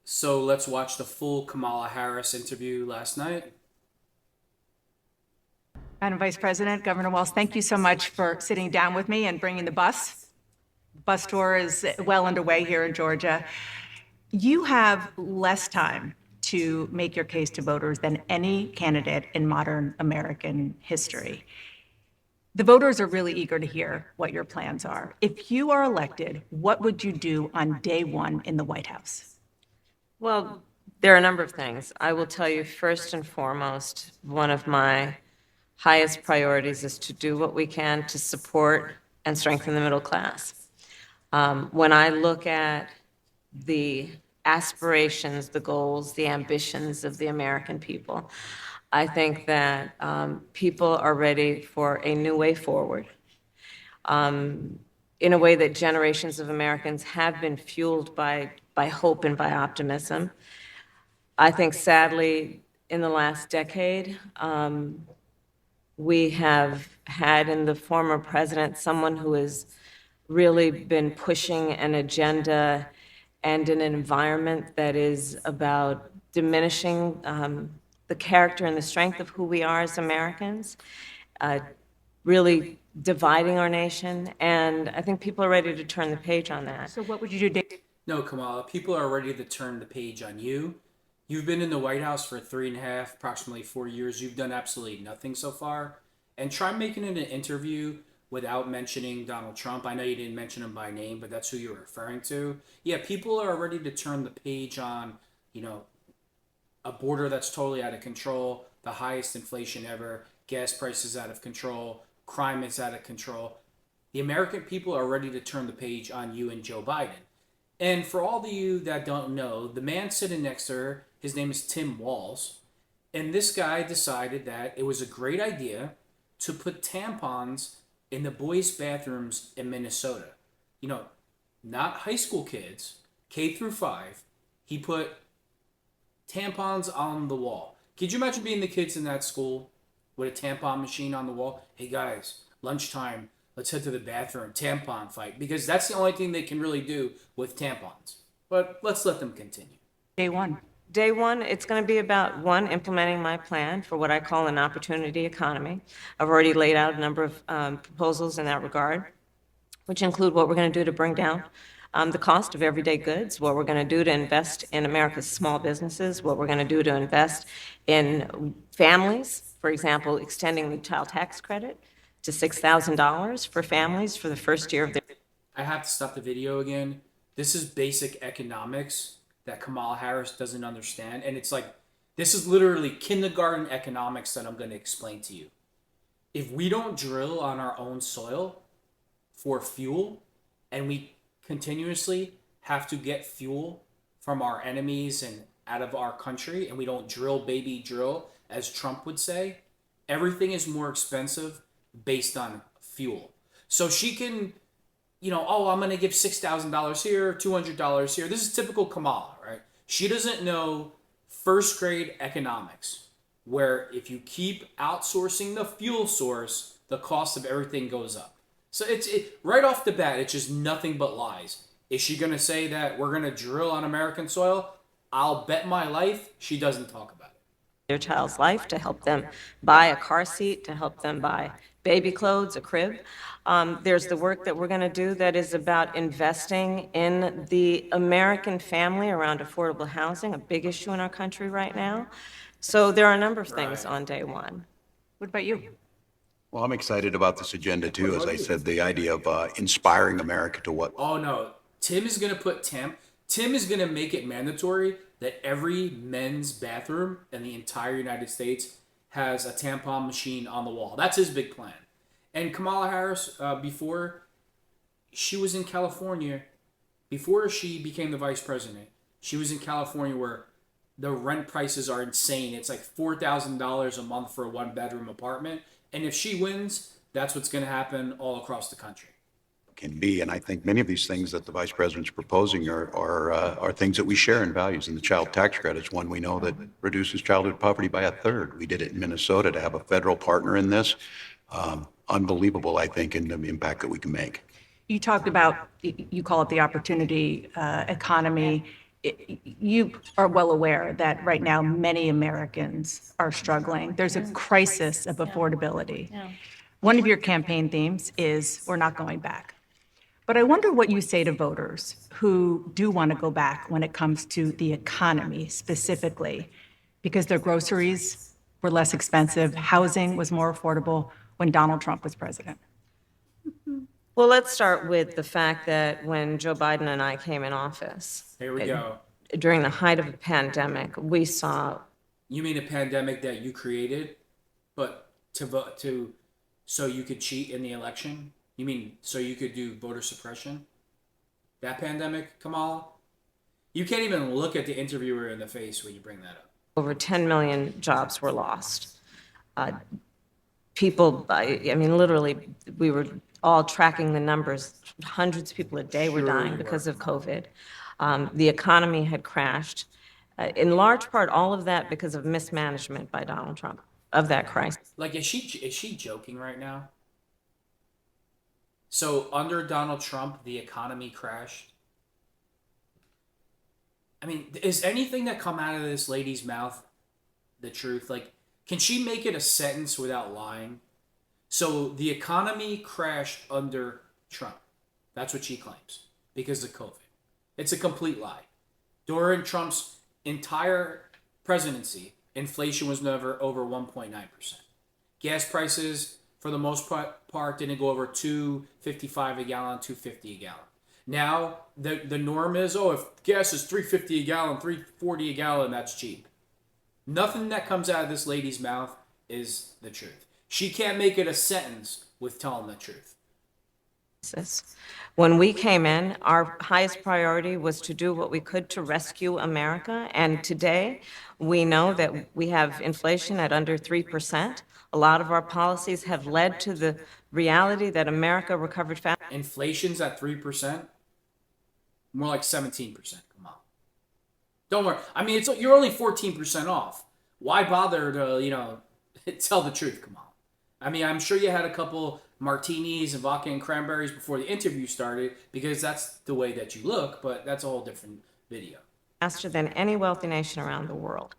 So let's watch the full Kamala Harris interview last night. Madam Vice President, Governor Walz, thank you so much for sitting down with me and bringing the bus. Bus tour is well underway here in Georgia. You have less time to make your case to voters than any candidate in modern American history. The voters are really eager to hear what your plans are. If you are elected, what would you do on day one in the White House? Well, there are a number of things. I will tell you first and foremost, one of my highest priorities is to do what we can to support and strengthen the middle class. When I look at the aspirations, the goals, the ambitions of the American people, I think that people are ready for a new way forward, in a way that generations of Americans have been fueled by hope and by optimism. I think sadly, in the last decade, we have had in the former president someone who has really been pushing an agenda and an environment that is about diminishing the character and the strength of who we are as Americans, really dividing our nation, and I think people are ready to turn the page on that. So what would you do? No, Kamala, people are ready to turn the page on you. You've been in the White House for 3.5, approximately 4 years. You've done absolutely nothing so far. And try making it an interview without mentioning Donald Trump. I know you didn't mention him by name, but that's who you're referring to. Yeah, people are ready to turn the page on, a border that's totally out of control, the highest inflation ever, gas prices out of control, crime is out of control. The American people are ready to turn the page on you and Joe Biden. And for all of you that don't know, the man sitting next to her, his name is Tim Walz. And this guy decided that it was a great idea to put tampons in the boys' bathrooms in Minnesota. Not high school kids, K through 5. He put tampons on the wall. Could you imagine being the kids in that school with a tampon machine on the wall? Hey guys, lunchtime, let's head to the bathroom, tampon fight. Because that's the only thing they can really do with tampons. But let's let them continue. Day one. Day one, it's going to be about, one, implementing my plan for what I call an opportunity economy. I've already laid out a number of proposals in that regard, which include what we're going to do to bring down the cost of everyday goods, what we're going to do to invest in America's small businesses, what we're going to do to invest in families, for example, extending the child tax credit to $6,000 for families for the first year of their... I have to stop the video again. This is basic economics that Kamala Harris doesn't understand. And it's like, this is literally kindergarten economics that I'm going to explain to you. If we don't drill on our own soil for fuel, and we continuously have to get fuel from our enemies and out of our country, and we don't drill, baby, drill, as Trump would say, everything is more expensive based on fuel. So she can, I'm going to give $6,000 here, $200 here. This is typical Kamala, right? She doesn't know first grade economics, where if you keep outsourcing the fuel source, the cost of everything goes up. So it's right off the bat, it's just nothing but lies. Is she going to say that we're going to drill on American soil? I'll bet my life she doesn't talk about it. Their child's life, to help them buy a car seat, to help them buy baby clothes, a crib. There's the work that we're going to do that is about investing in the American family around affordable housing, a big issue in our country right now. So there are a number of things on day one. What about you? Well, I'm excited about this agenda too. As I said, the idea of inspiring America to what? Oh no, Tim is gonna Tim is gonna make it mandatory that every men's bathroom in the entire United States has a tampon machine on the wall. That's his big plan. And Kamala Harris, before she was in California, before she became the vice president, she was in California where the rent prices are insane. It's like $4,000 a month for a one-bedroom apartment. And if she wins, that's what's going to happen all across the country. Can be, and I think many of these things that the vice president's proposing are things that we share in values. And the child tax credit is one we know that reduces childhood poverty by 1/3. We did it in Minnesota to have a federal partner in this. Unbelievable, I think, in the impact that we can make. You talked about, you call it the opportunity economy. you are well aware that right now many Americans are struggling. There's a crisis of affordability. One of your campaign themes is we're not going back. But I wonder what you say to voters who do want to go back when it comes to the economy specifically, because their groceries were less expensive, housing was more affordable when Donald Trump was president. Well, let's start with the fact that when Joe Biden and I came in office, Here we go. during the height of the pandemic, we saw, You mean a pandemic that you created, but to vote so you could cheat in the election? You mean so you could do voter suppression? That pandemic, Kamala? You can't even look at the interviewer in the face when you bring that up. over 10 million jobs were lost. People, I mean, literally, we were all tracking the numbers. Hundreds of people a day were Sure dying we because were. of COVID. The economy had crashed. In large part, all of that because of mismanagement by Donald Trump of that crisis. Like, is she joking right now? So under Donald Trump, the economy crashed. I mean, is anything that come out of this lady's mouth the truth? Like, can she make it a sentence without lying? So the economy crashed under Trump. That's what she claims because of COVID. It's a complete lie. During Trump's entire presidency, inflation was never over 1.9%. Gas prices, for the most part, didn't go over $2.55 a gallon, $2.50 a gallon. Now the norm is, oh, if gas is $3.50 a gallon, $3.40 a gallon, that's cheap. Nothing that comes out of this lady's mouth is the truth. She can't make it a sentence with telling the truth. When we came in, our highest priority was to do what we could to rescue America. And today, we know that we have inflation at under 3%. A lot of our policies have led to the reality that America recovered fast. Inflation's at 3%. More like 17%. Come on. Don't worry. I mean, you're only 14% off. Why bother to, tell the truth? Come on. I mean, I'm sure you had a couple martinis and vodka and cranberries before the interview started because that's the way that you look, but that's a whole different video. Faster than any wealthy nation around the world.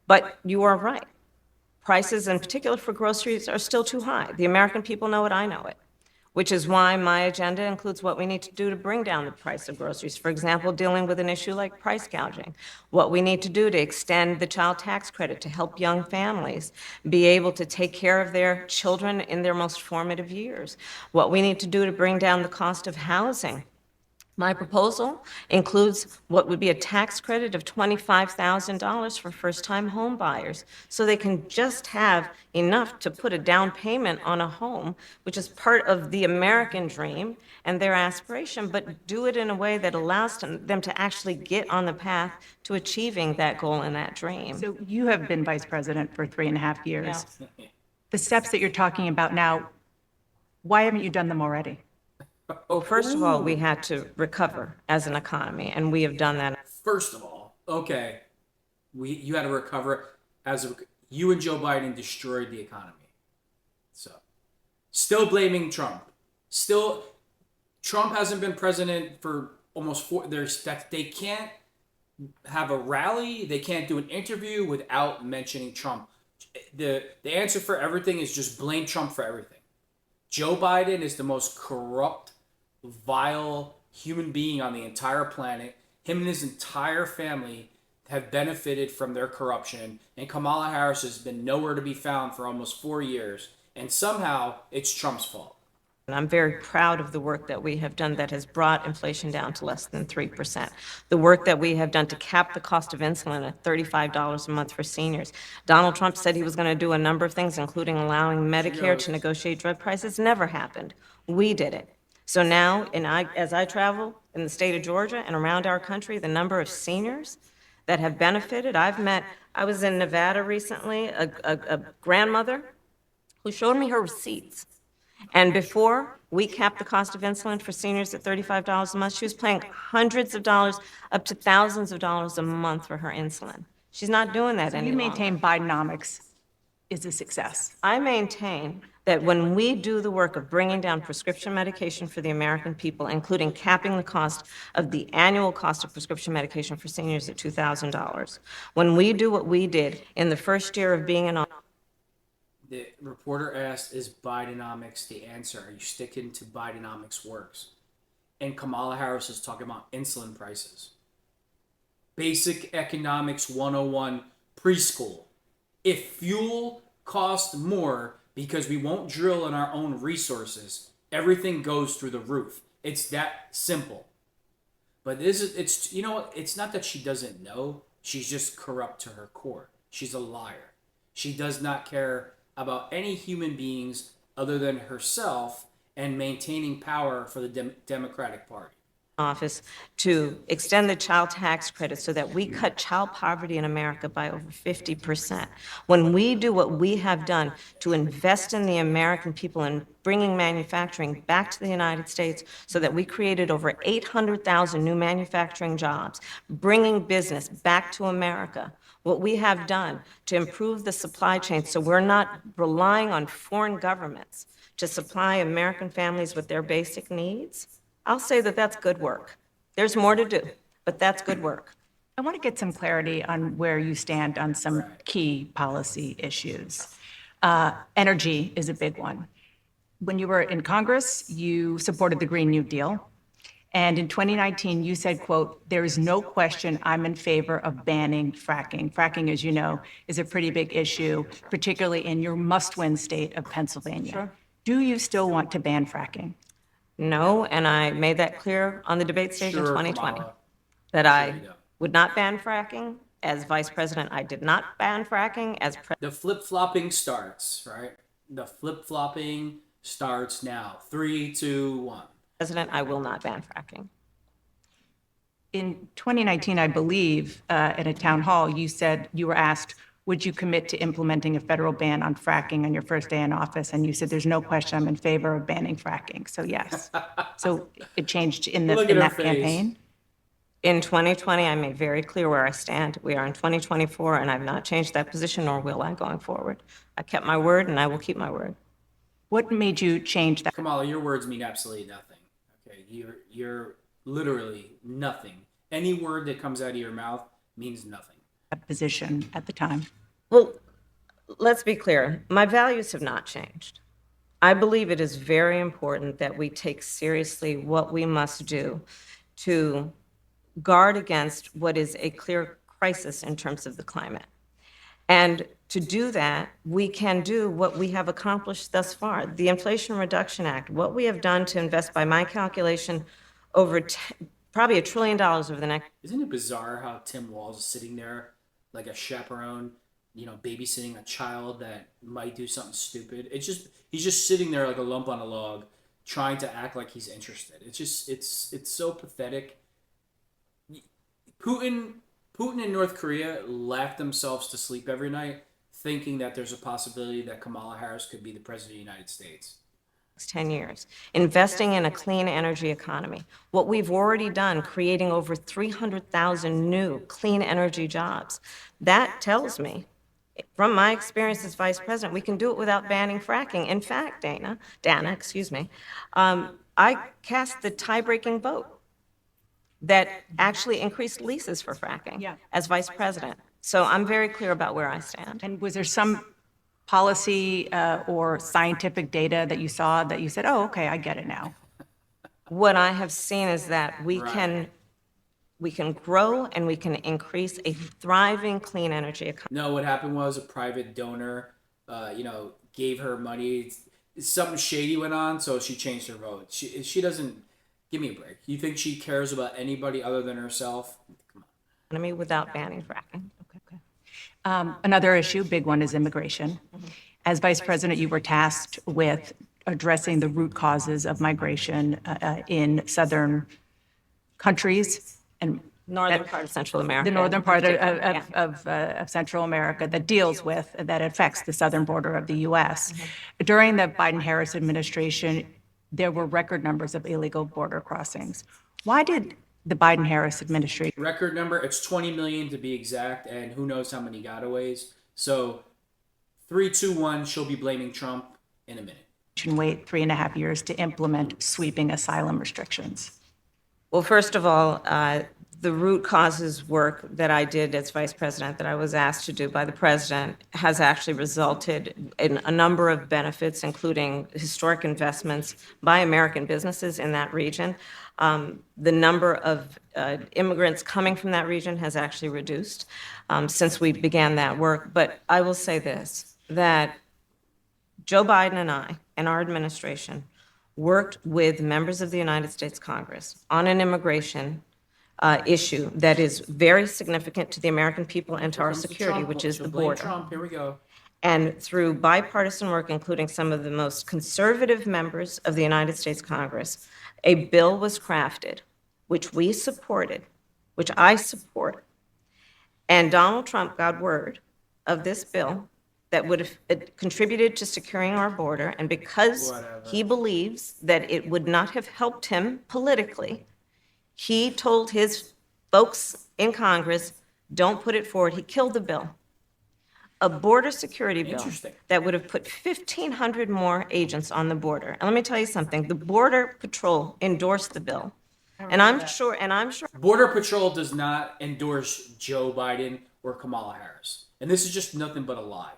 But you are right. Prices, in particular for groceries, are still too high. The American people know it, I know it, which is why my agenda includes what we need to do to bring down the price of groceries. For example, dealing with an issue like price gouging. What we need to do to extend the child tax credit to help young families be able to take care of their children in their most formative years. What we need to do to bring down the cost of housing. My proposal includes what would be a tax credit of $25,000 for first-time home buyers, so they can just have enough to put a down payment on a home, which is part of the American dream and their aspiration, but do it in a way that allows them to actually get on the path to achieving that goal and that dream. So you have been vice president for 3.5 years. The steps that you're talking about now, why haven't you done them already? Well, first of all, we had to recover as an economy, and we have done that. First of all, okay, you had to recover you and Joe Biden destroyed the economy. So, still blaming Trump. Still, Trump hasn't been president for almost 4. They can't have a rally. They can't do an interview without mentioning Trump. The answer for everything is just blame Trump for everything. Joe Biden is the most corrupt, vile human being on the entire planet. Him and his entire family have benefited from their corruption, and Kamala Harris has been nowhere to be found for almost 4 years, and somehow it's Trump's fault. And I'm very proud of the work that we have done that has brought inflation down to less than 3%. The work that we have done to cap the cost of insulin at $35 a month for seniors. Donald Trump said he was going to do a number of things, including allowing Medicare to negotiate drug prices. Never happened. We did it. So now, as I travel in the state of Georgia and around our country, the number of seniors that have benefited, I was in Nevada recently, a grandmother who showed me her receipts. And before we capped the cost of insulin for seniors at $35 a month, she was paying hundreds of dollars, up to thousands of dollars a month for her insulin. She's not doing that You any longer. maintain Bidenomics is a success. I maintain that when we do the work of bringing down prescription medication for the American people, including capping the cost of the annual cost of prescription medication for seniors at $2,000, when we do what we did in the first year of being in office, The reporter asked, "Is Bidenomics the answer? Are you sticking to Bidenomics works?" And Kamala Harris is talking about insulin prices. Basic Economics 101 preschool. If fuel costs more because we won't drill in our own resources, everything goes through the roof. It's that simple. But it's it's not that she doesn't know. She's just corrupt to her core. She's a liar. She does not care about any human beings other than herself and maintaining power for the Democratic Party. to extend the child tax credit so that we cut child poverty in America by over 50%. When we do what we have done to invest in the American people and bringing manufacturing back to the United States so that we created over 800,000 new manufacturing jobs, bringing business back to America, what we have done to improve the supply chain so we're not relying on foreign governments to supply American families with their basic needs, I'll say that that's good work. There's more to do, but that's good work. I want to get some clarity on where you stand on some Right. key policy issues. Energy is a big one. When you were in Congress, you supported the Green New Deal. And in 2019, you said, quote, "There is no question I'm in favor of banning fracking." Fracking, as you know, is a pretty big issue, particularly in your must-win state of Pennsylvania. Sure. Do you still want to ban fracking? No, and I made that clear on the debate stage in Sure, 2020, Kamala. that Sure I you do. would not ban fracking. As vice president, I did not ban fracking. As The flip-flopping starts, right? The flip-flopping starts now. 3, 2, 1. president, I will not ban fracking. In 2019, I believe, at a town hall, you said, you were asked, would you commit to implementing a federal ban on fracking on your first day in office? And you said, there's no question I'm in favor of banning fracking. So yes. So it changed in Look at her that face. campaign? In 2020, I made very clear where I stand. We are in 2024, and I've not changed that position, nor will I going forward. I kept my word, and I will keep my word. What made you change that Kamala, your words mean absolutely nothing. Okay, you're literally nothing. Any word that comes out of your mouth means nothing. position at the time? Well, let's be clear. My values have not changed. I believe it is very important that we take seriously what we must do to guard against what is a clear crisis in terms of the climate. And to do that, we can do what we have accomplished thus far. The Inflation Reduction Act, what we have done to invest, by my calculation, over probably $1 trillion over the next. Isn't it bizarre how Tim Walz is sitting there like a chaperone, babysitting a child that might do something stupid? He's just sitting there like a lump on a log, trying to act like he's interested. It's so pathetic. Putin and North Korea laugh themselves to sleep every night, thinking that there's a possibility that Kamala Harris could be the president of the United States. 10 years, investing in a clean energy economy. What we've already done, creating over 300,000 new clean energy jobs. That tells me, from my experience as vice president, we can do it without banning fracking. In fact, Dana, I cast the tie-breaking vote that actually increased leases for fracking as vice president. So I'm very clear about where I stand. And was there some policy or scientific data that you saw that you said, oh, okay, I get it now? What I have seen is that we can grow and we can increase a thriving clean energy economy. No, what happened was a private donor, gave her money. Something shady went on, so she changed her vote. She doesn't. Give me a break. You think she cares about anybody other than herself? Come on. Without banning fracking. Okay. Another issue, big one, is immigration. As vice president, you were tasked with addressing the root causes of migration in southern countries and Northern part of Central America. the northern part of Central America that affects the southern border of the U.S. During the Biden-Harris administration, there were record numbers of illegal border crossings. Why did the Biden-Harris administration? Record number, it's 20 million to be exact, and who knows how many gotaways. So 3, 2, 1, she'll be blaming Trump in a minute. And wait 3.5 years to implement sweeping asylum restrictions? Well, first of all, the root causes work that I did as vice president, that I was asked to do by the president, has actually resulted in a number of benefits, including historic investments by American businesses in that region. The number of immigrants coming from that region has actually reduced since we began that work. But I will say this, that Joe Biden and I and our administration worked with members of the United States Congress on an immigration issue that is very significant to the American people and to our Comes the security, Trump- which is she'll the blame border. Trump. Here we go. And through bipartisan work, including some of the most conservative members of the United States Congress, a bill was crafted, which we supported, which I support. And Donald Trump got word of this bill that would have contributed to securing our border, and because Whatever. he believes that it would not have helped him politically, he told his folks in Congress, don't put it forward. He killed the bill. A border security bill Interesting. that would have put 1,500 more agents on the border. And let me tell you something, the Border Patrol endorsed the bill. And I'm sure Border Patrol does not endorse Joe Biden or Kamala Harris. And this is just nothing but a lie.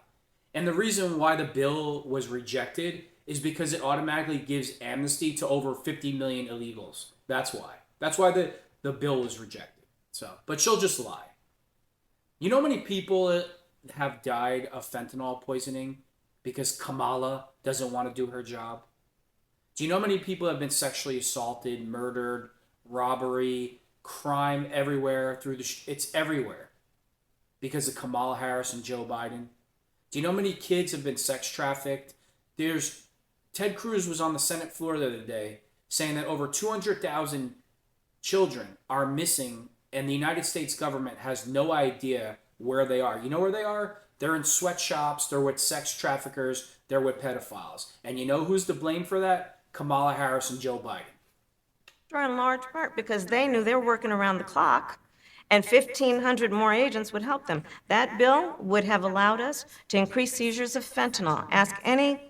And the reason why the bill was rejected is because it automatically gives amnesty to over 50 million illegals. That's why. That's why the bill was rejected. So, but she'll just lie. You know how many people have died of fentanyl poisoning because Kamala doesn't want to do her job? Do you know how many people have been sexually assaulted, murdered, robbery, crime everywhere through it's everywhere because of Kamala Harris and Joe Biden? Do you know how many kids have been sex trafficked? Ted Cruz was on the Senate floor the other day saying that over 200,000 children are missing and the United States government has no idea where they are. You know where they are? They're in sweatshops, they're with sex traffickers, they're with pedophiles. And you know who's to blame for that? Kamala Harris and Joe Biden. in large part because they knew they were working around the clock, and 1,500 more agents would help them. That bill would have allowed us to increase seizures of fentanyl. Ask any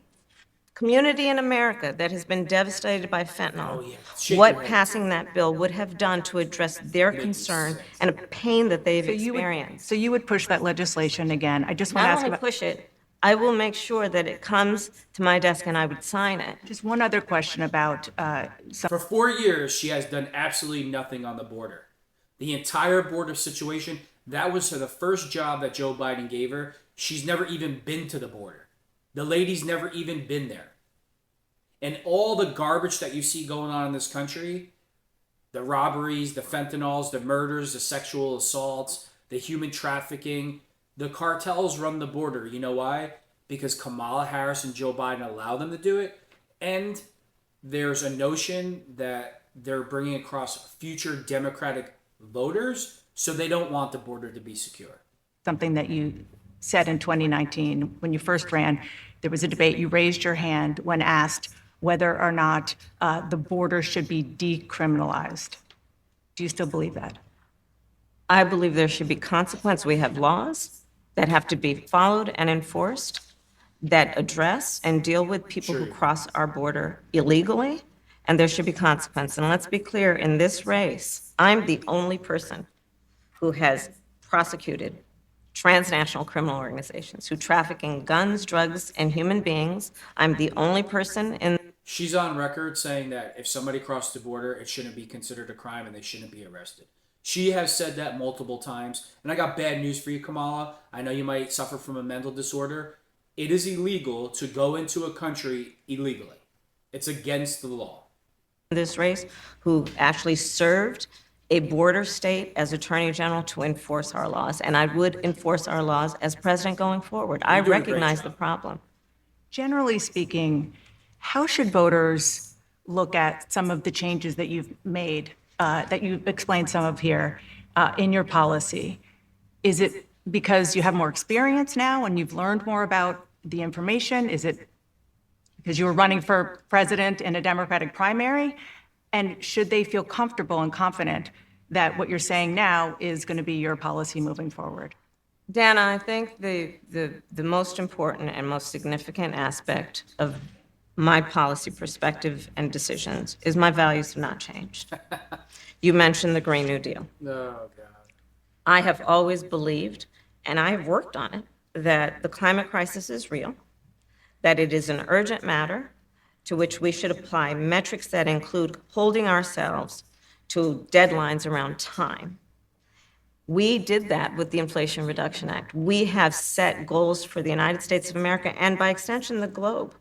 community in America that has been devastated by fentanyl Shake what your head. passing that bill would have done to address their concern and a pain that they've experienced. So you would push that legislation again? I just want to Not ask only about, push it, I will make sure that it comes to my desk and I would sign it. just one other question about For 4 years, she has done absolutely nothing on the border. The entire border situation, that was the first job that Joe Biden gave her. She's never even been to the border. The lady's never even been there. And all the garbage that you see going on in this country, the robberies, the fentanyls, the murders, the sexual assaults, the human trafficking, the cartels run the border. You know why? Because Kamala Harris and Joe Biden allow them to do it. And there's a notion that they're bringing across future Democratic voters, so they don't want the border to be secure. something that you said in 2019 when you first ran. There was a debate. You raised your hand when asked whether or not the border should be decriminalized. Do you still believe that? I believe there should be consequence. We have laws that have to be followed and enforced that address and deal with people who cross our border illegally, and there should be consequence. And let's be clear, in this race, I'm the only person who has prosecuted transnational criminal organizations who traffic in guns, drugs, and human beings. I'm the only person in She's on record saying that if somebody crossed the border, it shouldn't be considered a crime and they shouldn't be arrested. She has said that multiple times. And I got bad news for you, Kamala. I know you might suffer from a mental disorder. It is illegal to go into a country illegally. It's against the law. this race who actually served a border state as Attorney General to enforce our laws. And I would enforce our laws as president going forward. I You're doing a great recognize the job. problem. Generally speaking, how should voters look at some of the changes that you've made, that you've explained some of here in your policy? Is it because you have more experience now and you've learned more about the information? Is it because you were running for president in a Democratic primary? And should they feel comfortable and confident that what you're saying now is going to be your policy moving forward? Dana, I think the most important and most significant aspect of my policy perspective and decisions is my values have not changed. You mentioned the Green New Deal. Oh, God. I have always believed, and I have worked on it, that the climate crisis is real, that it is an urgent matter to which we should apply metrics that include holding ourselves to deadlines around time. We did that with the Inflation Reduction Act. We have set goals for the United States of America and by extension the globe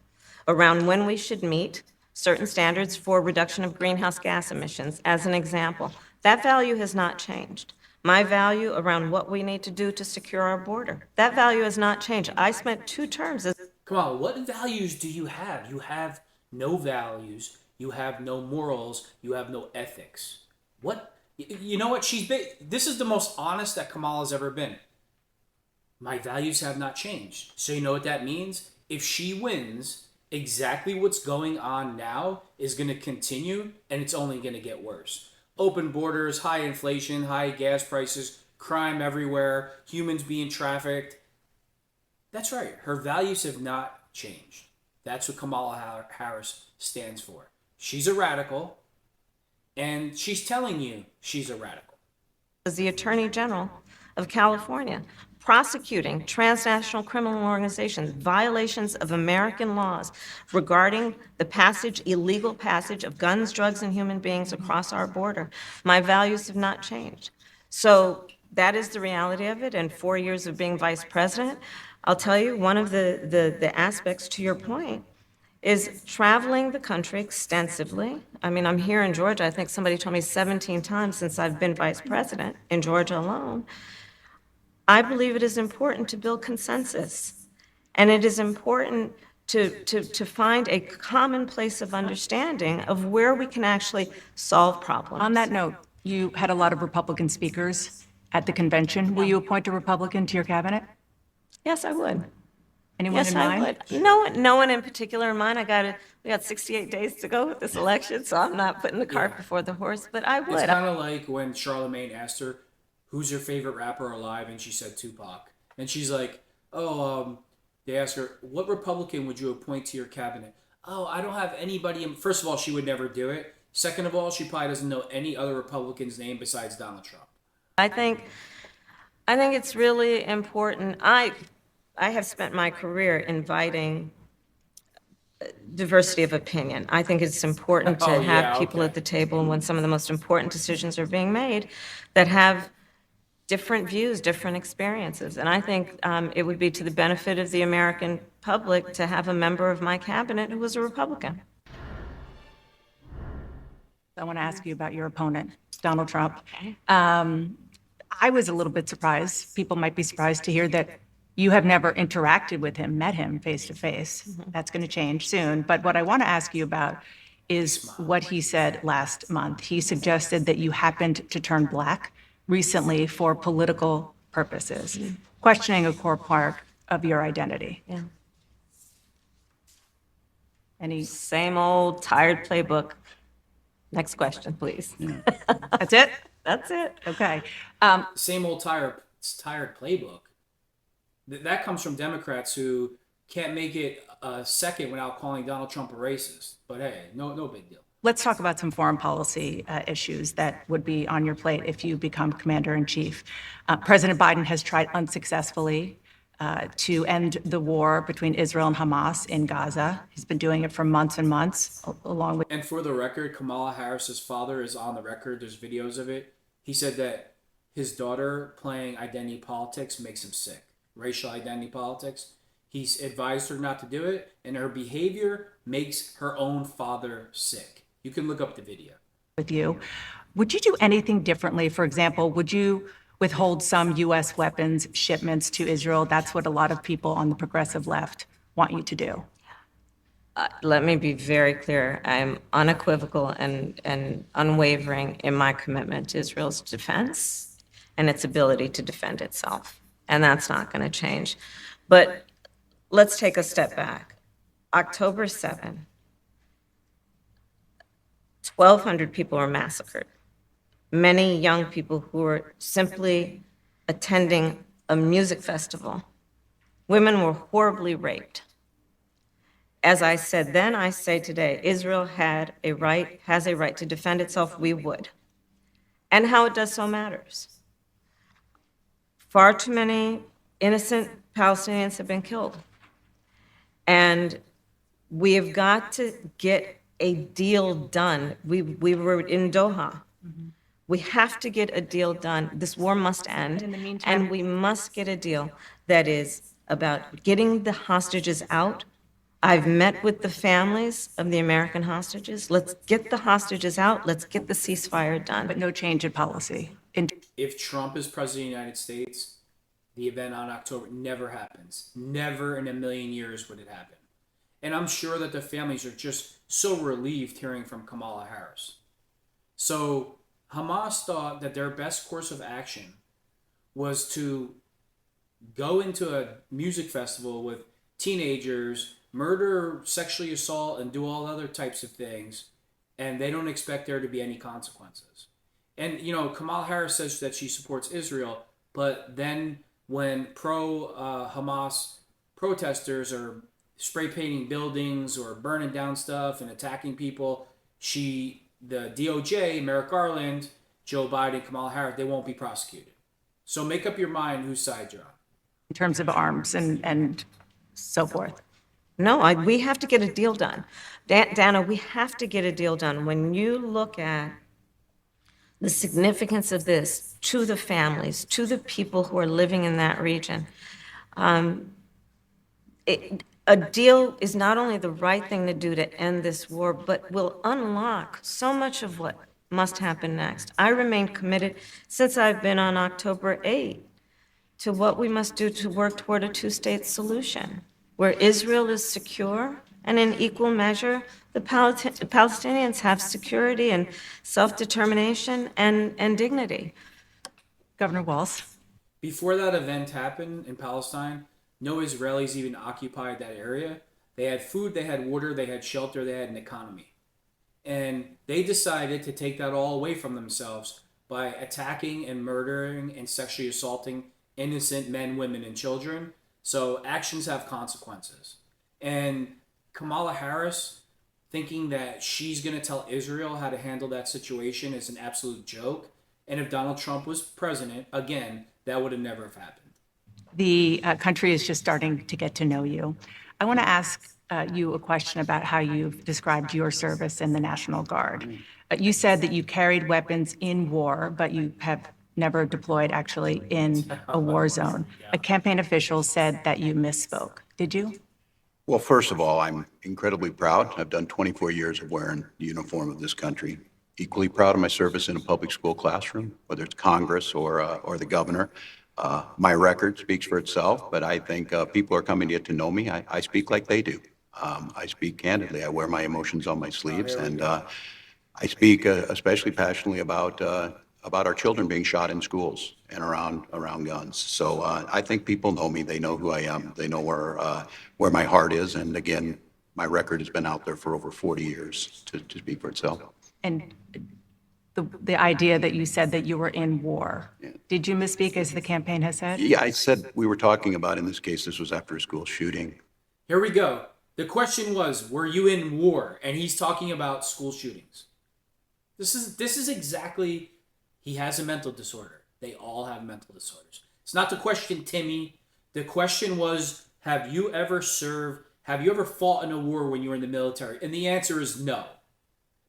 around when we should meet certain standards for reduction of greenhouse gas emissions, as an example. That value has not changed. My value around what we need to do to secure our border, that value has not changed. I spent 2 terms as Come on, what values do you have? You have no values. You have no morals. You have no ethics. What? You know what? This is the most honest that Kamala's ever been. My values have not changed. So you know what that means? If she wins, exactly what's going on now is going to continue, and it's only going to get worse. Open borders, high inflation, high gas prices, crime everywhere, humans being trafficked. That's right. Her values have not changed. That's what Kamala Harris stands for. She's a radical, and she's telling you she's a radical. the Attorney General of California, prosecuting transnational criminal organizations, violations of American laws regarding the illegal passage of guns, drugs, and human beings across our border. My values have not changed. So that is the reality of it. And 4 years of being vice president, I'll tell you, one of the aspects to your point is traveling the country extensively. I mean, I'm here in Georgia, I think somebody told me 17 times since I've been vice president in Georgia alone. I believe it is important to build consensus, and it is important to find a common place of understanding of where we can actually solve problems. On that note, you had a lot of Republican speakers at the convention. Will you appoint a Republican to your cabinet? Yes, I would. Anyone Yes, in I mind? would. No one in particular in mind. We got 68 days to go with this election, so I'm not putting the cart before the horse, but I It's would. kind of like when Charlemagne asked her, "Who's your favorite rapper alive?" and she said Tupac, and she's like, "Oh, they asked her, what Republican would you appoint to your cabinet?" "Oh, I don't have anybody." First of all, she would never do it. Second of all, she probably doesn't know any other Republican's name besides Donald Trump. I think it's really important. I have spent my career inviting diversity of opinion. I think it's important to Oh, have yeah, people okay. at the table when some of the most important decisions are being made that have different views, different experiences. And I think it would be to the benefit of the American public to have a member of my cabinet who was a Republican. I want to ask you about your opponent, Donald Trump. I was a little bit surprised. People might be surprised to hear that you have never interacted with him, met him face to face. That's going to change soon. But what I want to ask you about is what he said last month. He suggested that you happened to turn black recently for political purposes, questioning a core part of your identity. Yeah. Any, Same old tired playbook. Next question, please. that's it? That's it. Okay. Same old tired playbook. That comes from Democrats who can't make it a second without calling Donald Trump a racist. But hey, no big deal. Let's talk about some foreign policy issues that would be on your plate if you become commander-in-chief. President Biden has tried unsuccessfully to end the war between Israel and Hamas in Gaza. He's been doing it for months and months, along with... And for the record, Kamala Harris's father is on the record. There's videos of it. He said that his daughter playing identity politics makes him sick. Racial identity politics. He's advised her not to do it, and her behavior makes her own father sick. You can look up the video. with you. Would you do anything differently? For example, would you withhold some U.S. weapons shipments to Israel? That's what a lot of people on the progressive left want you to do. Let me be very clear. I'm unequivocal and unwavering in my commitment to Israel's defense and its ability to defend itself. And that's not going to change. But let's take a step back. October 7, 1,200 people were massacred. Many young people who were simply attending a music festival. Women were horribly raped. As I said then, I say today, Israel has a right to defend itself, we would. And how it does so matters. Far too many innocent Palestinians have been killed. And we have got to get a deal done. We were in Doha. We have to get a deal done. This war must end. In the meantime- And we must get a deal that is about getting the hostages out. I've met with the families of the American hostages. Let's get the hostages out. Let's get the ceasefire done. But no change in policy. If Trump is president of the United States, the event on October never happens. Never in a million years would it happen. And I'm sure that the families are just so relieved hearing from Kamala Harris. So Hamas thought that their best course of action was to go into a music festival with teenagers, murder, sexually assault, and do all other types of things, and they don't expect there to be any consequences. And, you know, Kamala Harris says that she supports Israel, but then when pro-Hamas protesters are spray painting buildings or burning down stuff and attacking people, the DOJ, Merrick Garland, Joe Biden, Kamala Harris, they won't be prosecuted. So make up your mind whose side you're on. In terms of arms and so forth. No, we have to get a deal done. Dana, we have to get a deal done. When you look at the significance of this to the families, to the people who are living in that region, a deal is not only the right thing to do to end this war, but will unlock so much of what must happen next. I remain committed since I've been on October 8th to what we must do to work toward a two-state solution, where Israel is secure and in equal measure, the Palestinians have security and self-determination and dignity. Governor Walz. Before that event happened in Palestine, no Israelis even occupied that area. They had food, they had water, they had shelter, they had an economy. And they decided to take that all away from themselves by attacking and murdering and sexually assaulting innocent men, women, and children. So actions have consequences. And Kamala Harris thinking that she's going to tell Israel how to handle that situation is an absolute joke. And if Donald Trump was president, again, that would have never have happened. The country is just starting to get to know you. I want to ask you a question about how you've described your service in the National Guard. You said that you carried weapons in war, but you have never deployed actually in a war zone. A campaign official said that you misspoke. Did you? Well, first of all, I'm incredibly proud. I've done 24 years of wearing the uniform of this country. Equally proud of my service in a public school classroom, whether it's Congress or the governor. My record speaks for itself, but I think people are coming to get to know me. I speak like they do. I speak candidly. I wear my emotions on my sleeves, and I speak especially passionately about our children being shot in schools and around guns. So I think people know me. They know who I am. They know where my heart is. And again, my record has been out there for over 40 years to speak for itself. And the idea that you said that you were in war, did you misspeak as the campaign has said? Yeah, I said we were talking about, in this case, this was after a school shooting. Here we go. The question was, were you in war? And he's talking about school shootings. This is exactly, he has a mental disorder. They all have mental disorders. It's not the question, Timmy. The question was, have you ever served, have you ever fought in a war when you were in the military? And the answer is no.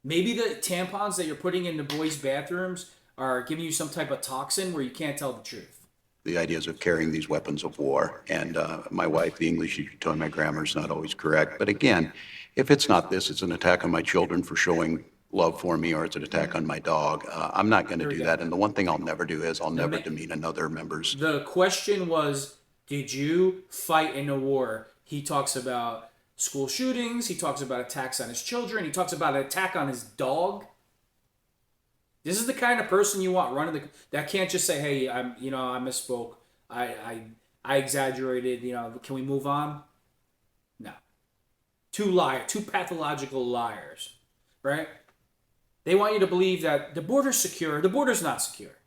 Maybe the tampons that you're putting in the boys' bathrooms are giving you some type of toxin where you can't tell the truth. The ideas of carrying these weapons of war. And my wife, the English you told my grammar is not always correct. But again, if it's not this, it's an attack on my children for showing love for me, or it's an attack on my dog. I'm not going to do that. And the one thing I'll never do is I'll never demean another member's. The question was, did you fight in a war? He talks about school shootings. He talks about attacks on his children. He talks about an attack on his dog. This is the kind of person you want running that can't just say, "Hey, I misspoke. I exaggerated. Can we move on?" No. Two pathological liars, right? They want you to believe that the border's secure. The border's not secure.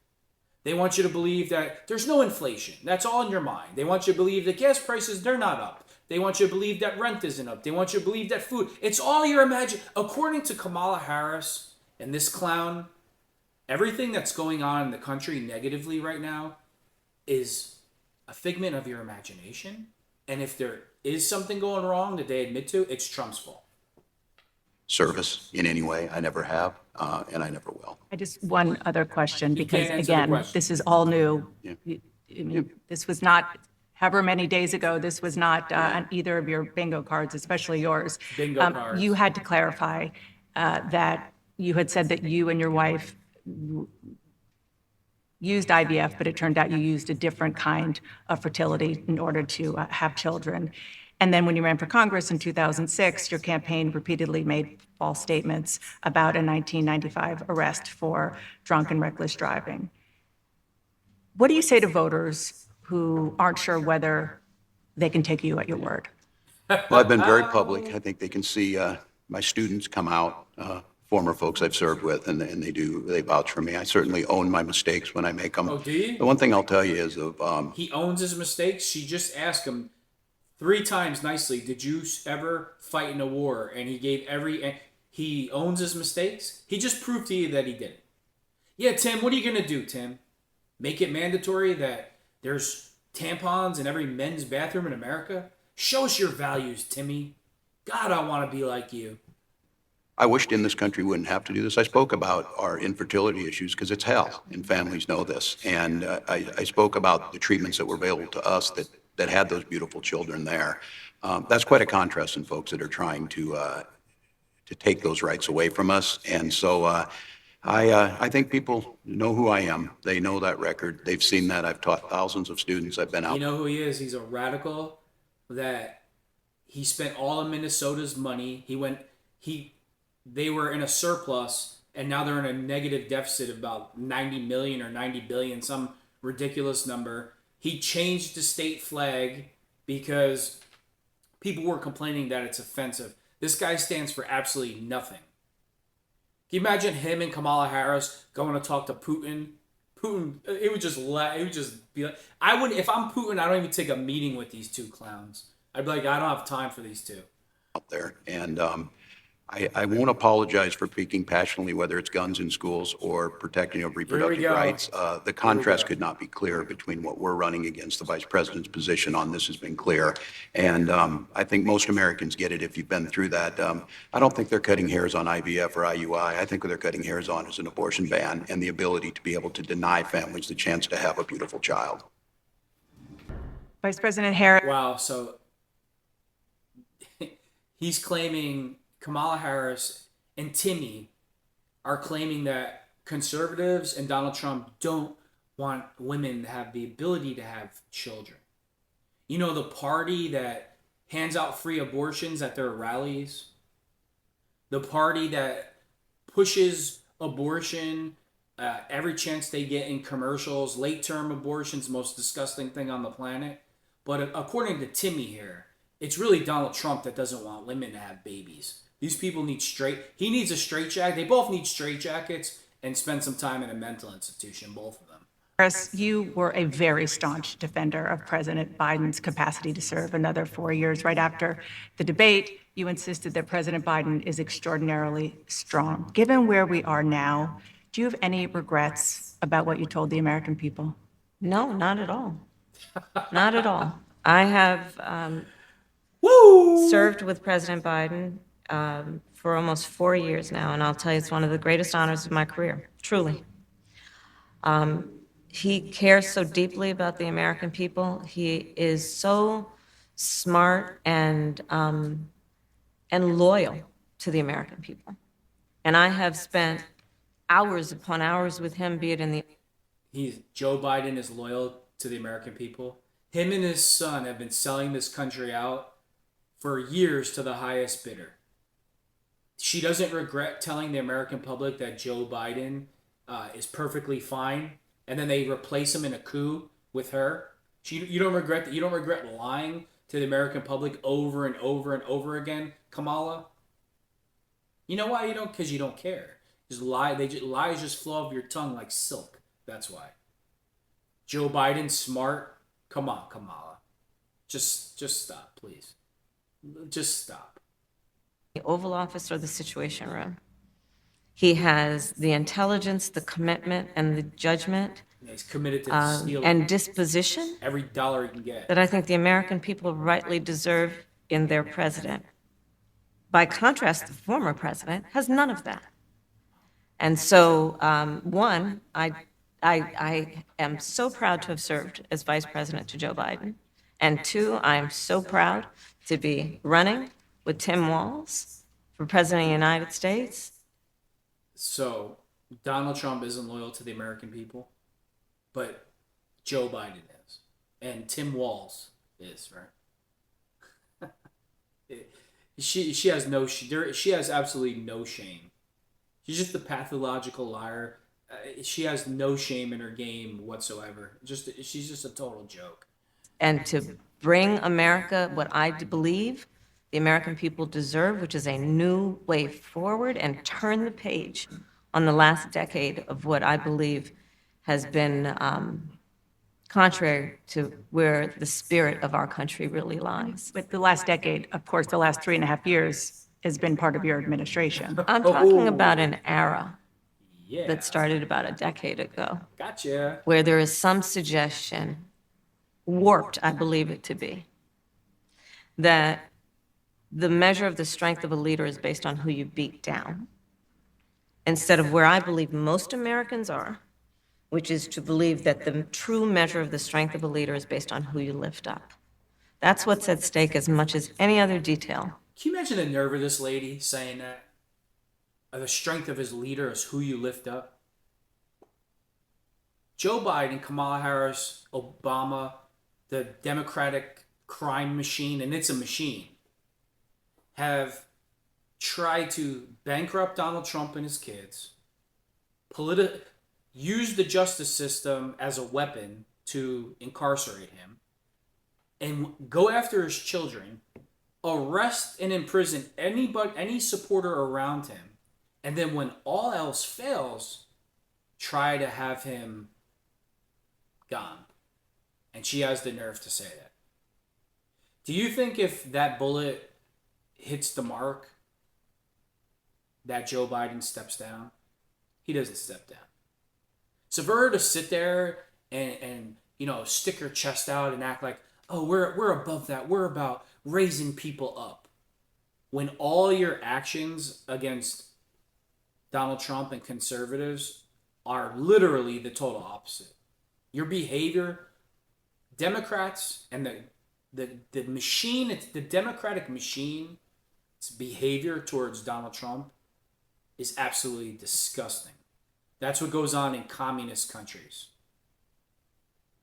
They want you to believe that there's no inflation. That's all in your mind. They want you to believe that gas prices, they're not up. They want you to believe that rent isn't up. They want you to believe that food. It's all your imagination. According to Kamala Harris and this clown, everything that's going on in the country negatively right now is a figment of your imagination. And if there is something going wrong that they admit to, it's Trump's fault. Service in any way. I never have, and I never will. I just, one other question, because can't answer the again, question. this is all new. Yeah. I mean, this was not, however many days ago, this was not on either of your bingo cards, especially yours. Bingo cards. You had to clarify that you had said that you and your wife used IVF, but it turned out you used a different kind of fertility in order to have children. And then when you ran for Congress in 2006, your campaign repeatedly made false statements about a 1995 arrest for drunk and reckless driving. What do you say to voters who aren't sure whether they can take you at your word? Well, I've been very public. I think they can see my students come out, former folks I've served with, and they vouch for me. I certainly own my mistakes when I make them. Oh, do you? The one thing I'll tell you is He owns his mistakes. She just asked him 3 times nicely, did you ever fight in a war? And he gave he owns his mistakes. He just proved to you that he did it. Yeah, Tim, what are you going to do, Tim? Make it mandatory that there's tampons in every men's bathroom in America? Show us your values, Timmy. God, I want to be like you. I wished in this country wouldn't have to do this. I spoke about our infertility issues because it's hell, and families know this. And I spoke about the treatments that were available to us that had those beautiful children there. That's quite a contrast in folks that are trying to take those rights away from us. And so I think people know who I am. They know that record. They've seen that. I've taught thousands of students. I've been out. You know who he is? He's a radical that he spent all of Minnesota's money. They were in a surplus, and now they're in a negative deficit of about 90 million or 90 billion, some ridiculous number. He changed the state flag because people were complaining that it's offensive. This guy stands for absolutely nothing. Can you imagine him and Kamala Harris going to talk to Putin? Putin, it would just be like, I wouldn't, if I'm Putin, I don't even take a meeting with these two clowns. I'd be like, I don't have time for these two. Out there. And I won't apologize for speaking passionately, whether it's guns in schools or protecting of reproductive go. rights. The contrast could not be clearer between what we're running against. The vice president's position on this has been clear. And I think most Americans get it if you've been through that. I don't think they're cutting hairs on IVF or IUI. I think what they're cutting hairs on is an abortion ban and the ability to be able to deny families the chance to have a beautiful child. Vice President Harris. Wow, so he's claiming Kamala Harris and Timmy are claiming that conservatives and Donald Trump don't want women to have the ability to have children. You know, the party that hands out free abortions at their rallies, the party that pushes abortion every chance they get in commercials, late-term abortion's the most disgusting thing on the planet. But according to Timmy here, it's really Donald Trump that doesn't want women to have babies. These people need he needs a straitjacket. They both need straitjackets and spend some time in a mental institution, both of them. Harris, you were a very staunch defender of President Biden's capacity to serve another 4 years. Right after the debate, you insisted that President Biden is extraordinarily strong. Given where we are now, do you have any regrets about what you told the American people? No, not at all. Not at all. I have served with President Biden for almost 4 years now, and I'll tell you, it's one of the greatest honors of my career, truly. He cares so deeply about the American people. He is so smart and loyal to the American people. And I have spent hours upon hours with him, be it in the... Joe Biden is loyal to the American people. Him and his son have been selling this country out for years to the highest bidder. She doesn't regret telling the American public that Joe Biden is perfectly fine, and then they replace him in a coup with her. You don't regret that. You don't regret lying to the American public over and over and over again, Kamala. You know why you don't? Because you don't care. Lies just flow off your tongue like silk. That's why. Joe Biden smart. Come on, Kamala. Just stop, please. Just stop. The Oval Office or the Situation Room. He has the intelligence, the commitment, and the judgment Yeah, he's committed to stealing and disposition every dollar he can get. that I think the American people rightly deserve in their president. By contrast, the former president has none of that. And so, one, I am so proud to have served as vice president to Joe Biden. And two, I am so proud to be running with Tim Walz for president of the United States. So Donald Trump isn't loyal to the American people, but Joe Biden is, and Tim Walz is, right? She has no she has absolutely no shame. She's just a pathological liar. She has no shame in her game whatsoever. She's just a total joke. And to bring America what I believe the American people deserve, which is a new way forward, and turn the page on the last decade of what I believe has been contrary to where the spirit of our country really lies. But the last decade, of course, the last 3.5 years has been part of your administration. I'm talking about an era Yeah. that started about a decade ago, Gotcha. where there is some suggestion, warped I believe it to be, that the measure of the strength of a leader is based on who you beat down, instead of where I believe most Americans are, which is to believe that the true measure of the strength of a leader is based on who you lift up. That's what's at stake as much as any other detail. Can you imagine the nerve of this lady saying that? The strength of his leader is who you lift up. Joe Biden, Kamala Harris, Obama, the Democratic crime machine, and it's a machine, have tried to bankrupt Donald Trump and his kids, use the justice system as a weapon to incarcerate him, and go after his children, arrest and imprison any supporter around him, and then when all else fails, try to have him gone. And she has the nerve to say that. Do you think if that bullet hits the mark, that Joe Biden steps down? He doesn't step down. So for her to sit there and stick her chest out and act like, oh, we're above that. We're about raising people up. When all your actions against Donald Trump and conservatives are literally the total opposite. Your behavior, Democrats and the machine, it's the Democratic machine, its behavior towards Donald Trump is absolutely disgusting. That's what goes on in communist countries.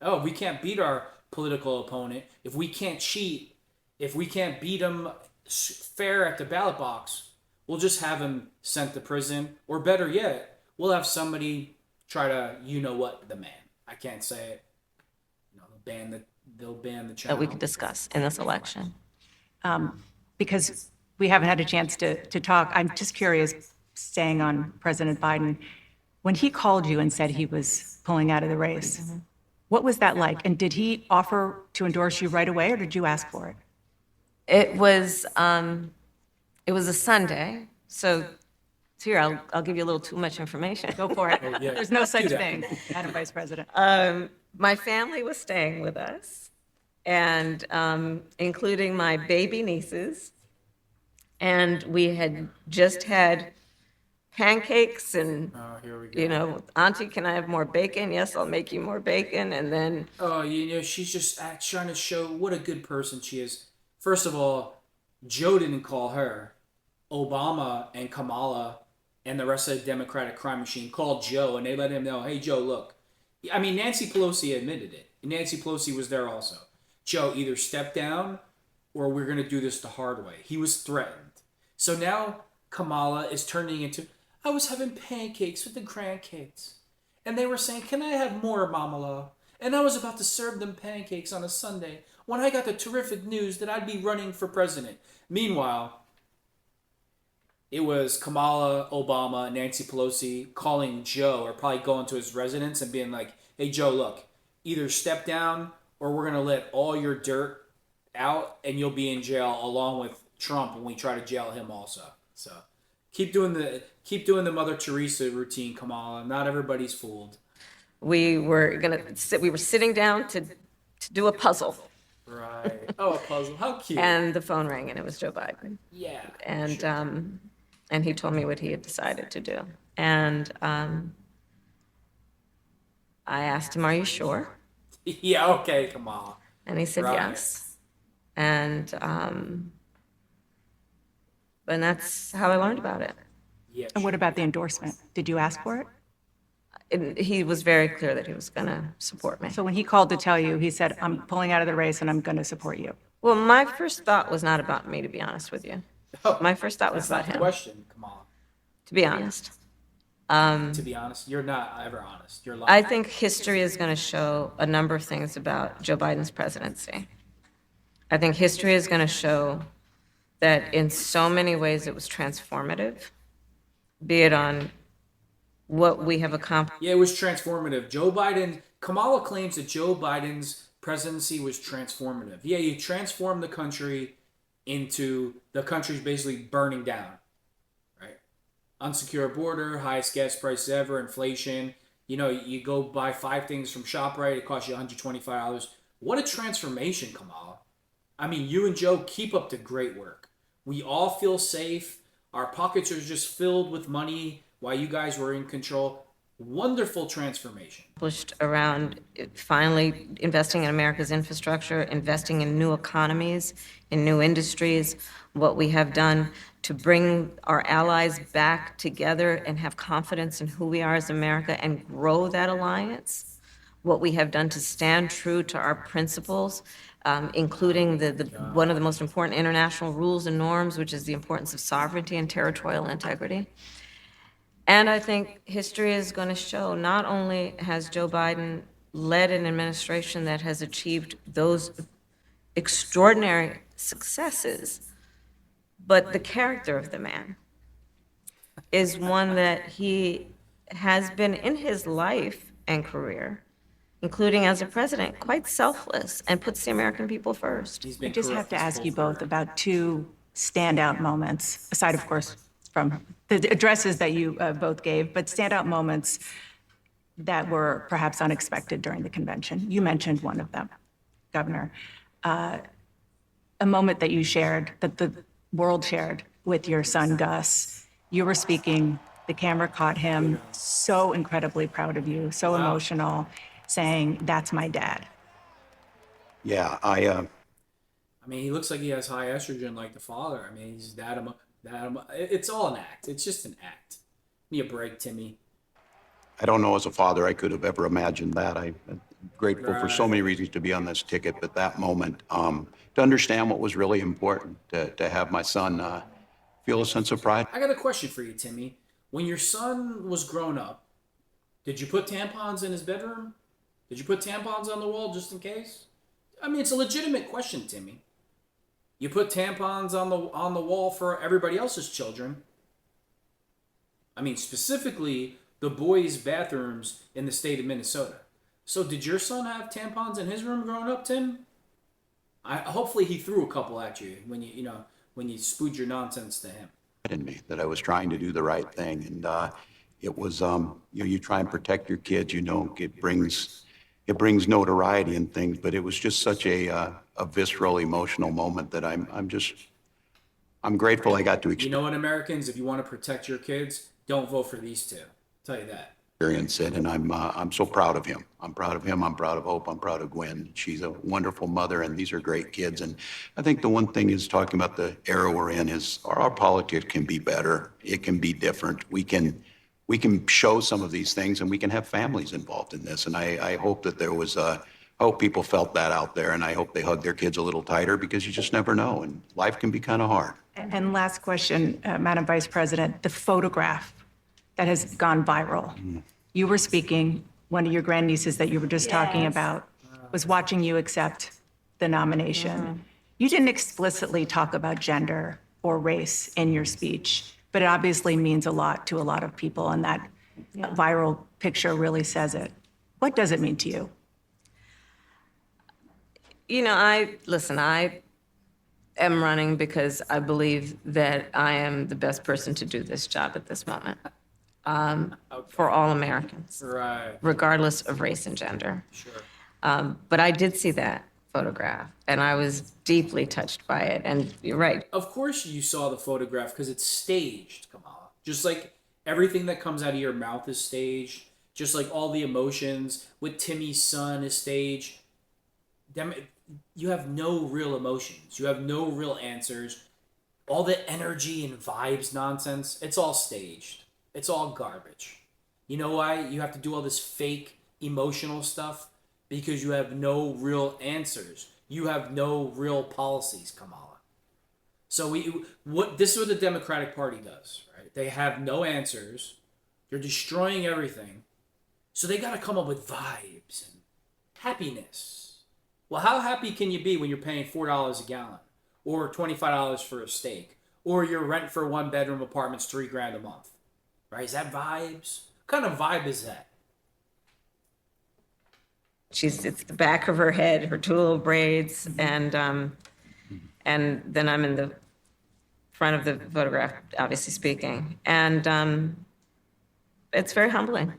Oh, we can't beat our political opponent. If we can't cheat, if we can't beat him fair at the ballot box, we'll just have him sent to prison. Or better yet, we'll have somebody try to, the man. I can't say it. They'll ban the channel. That we could discuss in this election. Because we haven't had a chance to talk, I'm just curious, staying on President Biden, when he called you and said he was pulling out of the race, what was that like? And did he offer to endorse you right away, or did you ask for it? It was a Sunday, so here, I'll give you a little too much information. Go for it. yeah. There's no such Do that. thing, Madam Vice President. My family was staying with us, and including my baby nieces, and we had just had pancakes and, Oh, here we go. Auntie, can I have more bacon? Yes, I'll make you more bacon. And then Oh, she's just trying to show what a good person she is. First of all, Joe didn't call her. Obama and Kamala and the rest of the Democratic crime machine called Joe, and they let him know, hey, Joe, look. I mean, Nancy Pelosi admitted it. Nancy Pelosi was there also. Joe, either step down or we're going to do this the hard way. He was threatened. So now Kamala is turning into, I was having pancakes with the grandkids. And they were saying, can I have more, Mamala? And I was about to serve them pancakes on a Sunday when I got the terrific news that I'd be running for president. Meanwhile, it was Kamala, Obama, Nancy Pelosi calling Joe, or probably going to his residence and being like, hey, Joe, look, either step down or we're going to let all your dirt out and you'll be in jail along with Trump when we try to jail him also. So keep doing the Mother Teresa routine, Kamala. Not everybody's fooled. We were sitting down to do a puzzle, Right. Oh, a puzzle. How cute. and the phone rang, and it was Joe Biden. Yeah. And sure. and he told me what he had decided to do. And I asked him, "Are you sure?" Yeah, okay, Kamala. And he said Right. yes. And that's how I learned about it. Yeah. And what about the endorsement? Did you ask for it? And he was very clear that he was going to support me. So when he called to tell you, he said, I'm pulling out of the race and I'm going to support you. Well, my first thought was not about me, to be honest with you. My first thought was That's about not the him, question, Kamala. to be honest. To be honest, you're not ever honest. You're lying. I think history is going to show a number of things about Joe Biden's presidency. I think history is going to show that in so many ways it was transformative, be it on what we have accomplished. Yeah, it was transformative. Kamala claims that Joe Biden's presidency was transformative. Yeah, you transformed the country into the country's basically burning down, right? Unsecure border, highest gas prices ever, inflation. You know, you go buy 5 things from ShopRite, it costs you $125. What a transformation, Kamala. I mean, you and Joe keep up the great work. We all feel safe. Our pockets are just filled with money while you guys were in control. Wonderful transformation. Around finally investing in America's infrastructure, investing in new economies, in new industries, what we have done to bring our allies back together and have confidence in who we are as America and grow that alliance, what we have done to stand true to our principles, including one of the most important international rules and norms, which is the importance of sovereignty and territorial integrity. And I think history is going to show not only has Joe Biden led an administration that has achieved those extraordinary successes, but the character of the man is one that he has been in his life and career, including as a president, quite selfless and puts the American people first. He's I been just have corrupt to his ask whole you both career. about 2 standout moments, aside, of course, from the addresses that you both gave, but standout moments that were perhaps unexpected during the convention. You mentioned one of them, Governor. A moment that you shared, that the world shared with your son, Gus. You were speaking, the camera caught him, so incredibly proud of you, so emotional, saying, "That's my dad." Yeah, I mean, he looks like he has high estrogen like the father. I mean, he's it's all an act. It's just an act. Give me a break, Timmy. I don't know as a father I could have ever imagined that. I'm grateful for so many reasons to be on this ticket, but that moment, to understand what was really important, to have my son feel a sense of pride. I got a question for you, Timmy. When your son was grown up, did you put tampons in his bedroom? Did you put tampons on the wall just in case? I mean, it's a legitimate question, Timmy. You put tampons on the wall for everybody else's children. I mean, specifically the boys' bathrooms in the state of Minnesota. So did your son have tampons in his room growing up, Tim? Hopefully he threw a couple at you when you spewed your nonsense to him. In me that I was trying to do the right thing, and it was you try and protect your kids. It brings notoriety and things, but it was just such a visceral, emotional moment that I'm grateful I got to You know what, Americans? If you want to protect your kids, don't vote for these two. I'll tell you that. experience it, and I'm so proud of him. I'm proud of him. I'm proud of Hope. I'm proud of Gwen. She's a wonderful mother, and these are great kids. And I think the one thing is talking about the era we're in is our politics can be better. It can be different. We can show some of these things, and we can have families involved in this. And I hope that I hope people felt that out there, and I hope they hug their kids a little tighter because you just never know, and life can be kind of hard. And last question, Madam Vice President, the photograph that has gone viral. You were speaking, one of your grandnieces that you were just talking about was watching you accept the nomination. You didn't explicitly talk about gender or race in your speech, but it obviously means a lot to a lot of people, and that viral picture really says it. What does it mean to you? I am running because I believe that I am the best person to do this job at this moment, for all Americans, Right. regardless of race and gender. Sure. But I did see that photograph, and I was deeply touched by it. And you're right. Of course you saw the photograph because it's staged, Kamala. Just like everything that comes out of your mouth is staged. Just like all the emotions with Timmy's son is staged. You have no real emotions. You have no real answers. All the energy and vibes nonsense, it's all staged. It's all garbage. You know why you have to do all this fake emotional stuff? Because you have no real answers. You have no real policies, Kamala. So this is what the Democratic Party does, right? They have no answers. They're destroying everything. So they got to come up with vibes and happiness. Well, how happy can you be when you're paying $4 a gallon or $25 for a steak or your rent for a 1-bedroom apartment's $3,000 a month? Right? Is that vibes? What kind of vibe is that? It's the back of her head, her two little braids, and then I'm in the front of the photograph, obviously speaking. And it's very humbling.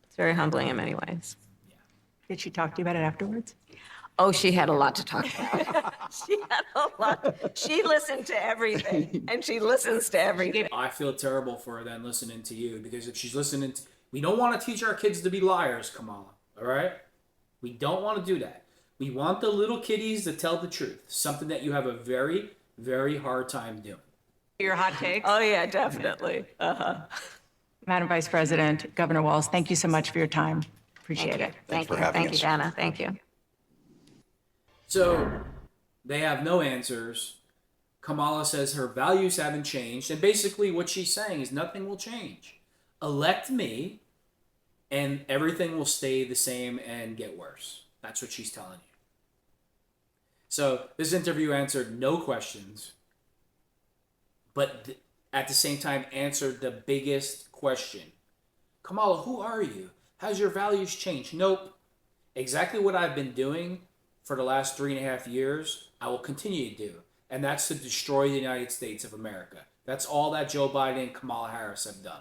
It's very humbling in many ways. Did she talk to you about it afterwards? Oh, she had a lot to talk about. She had a lot. She listened to everything, and she listens to everything. I feel terrible for her then listening to you because if she's listening to, we don't want to teach our kids to be liars, Kamala. All right? We don't want to do that. We want the little kiddies to tell the truth, something that you have a very, very hard time doing. Your hot takes? Oh, yeah, definitely. Madam Vice President, Governor Walz, thank you so much for your time. Appreciate it. Thank for you. having Thank you, us. Dana. Thank you. So they have no answers. Kamala says her values haven't changed. And basically what she's saying is nothing will change. Elect me and everything will stay the same and get worse. That's what she's telling you. So this interview answered no questions, but at the same time answered the biggest question. Kamala, who are you? Has your values changed? Nope. Exactly what I've been doing for the last 3.5 years, I will continue to do. And that's to destroy the United States of America. That's all that Joe Biden and Kamala Harris have done.